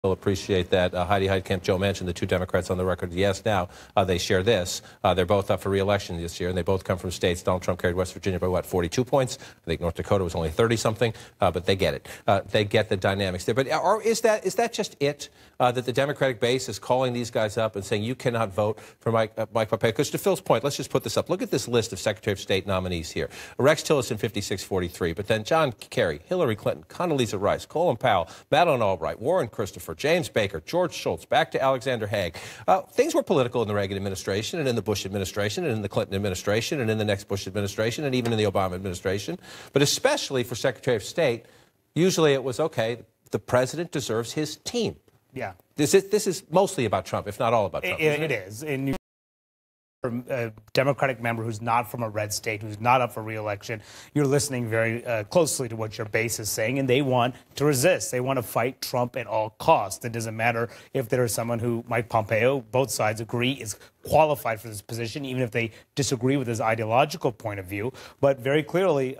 We'll appreciate that. Heidi Heitkamp, Joe Manchin, the two Democrats on the record. Yes, now they share this. They're both up for re-election this year, and they both come from states. Donald Trump carried West Virginia by, what, 42 points? I think North Dakota was only 30-something, but they get it. They get the dynamics there. But is that just it, that the Democratic base is calling these guys up and saying, you cannot vote for Mike Pompeo? Because to Phil's point, let's just put this up. Look at this list of Secretary of State nominees here. Rex Tillerson, 56-43, but then John Kerry, Hillary Clinton, Condoleezza Rice, Colin Powell, Madeleine Albright, Warren Christopher, James Baker, George Shultz, back to Alexander Haig. Things were political in the Reagan administration and in the Bush administration and in the Clinton administration and in the next Bush administration and even in the Obama administration. But especially for Secretary of State, usually it was, okay, the president deserves his team. Yeah. This is mostly about Trump, if not all about Trump. It is. And a Democratic member who's not from a red state, who's not up for re-election, you're listening very closely to what your base is saying, and they want to resist. They want to fight Trump at all costs. It doesn't matter if there is someone who, Mike Pompeo, both sides agree is qualified for this position, even if they disagree with his ideological point of view. But very clearly,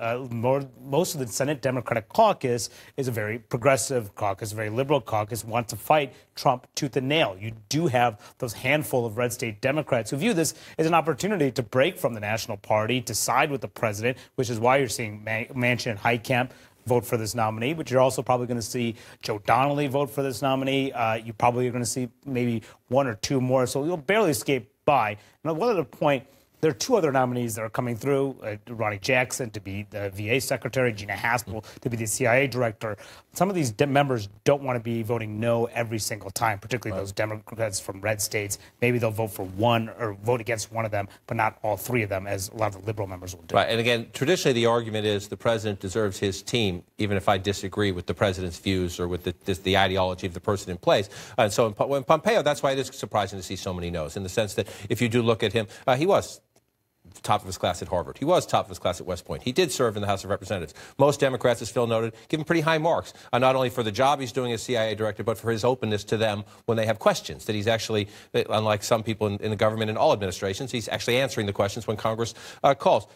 most of the Senate Democratic caucus is a very progressive caucus, a very liberal caucus, wants to fight Trump tooth and nail. You do have those handful of red state Democrats who view this as an opportunity to break from the national party, to side with the president, which is why you're seeing Manchin and Heitkamp vote for this nominee, but you're also probably going to see Joe Donnelly vote for this nominee. You probably are going to see maybe one or two more, so you'll barely escape by. Now, one other point, there are two other nominees that are coming through, Ronnie Jackson to be the VA secretary, Gina Haspel to be the CIA director. Some of these members don't want to be voting no every single time, particularly those Democrats from red states. Maybe they'll vote for one or vote against one of them, but not all three of them, as a lot of the liberal members will do. Right, and again, traditionally the argument is the president deserves his team, even if I disagree with the president's views or with the ideology of the person in place. And so when Pompeo, that's why it is surprising to see so many no's, in the sense that if you do look at him, he was top of his class at Harvard. He was top of his class at West Point. He did serve in the House of Representatives. Most Democrats, as Phil noted, give him pretty high marks, not only for the job he's doing as CIA director, but for his openness to them when they have questions, that he's actually, unlike some people in the government in all administrations, he's actually answering the questions when Congress calls.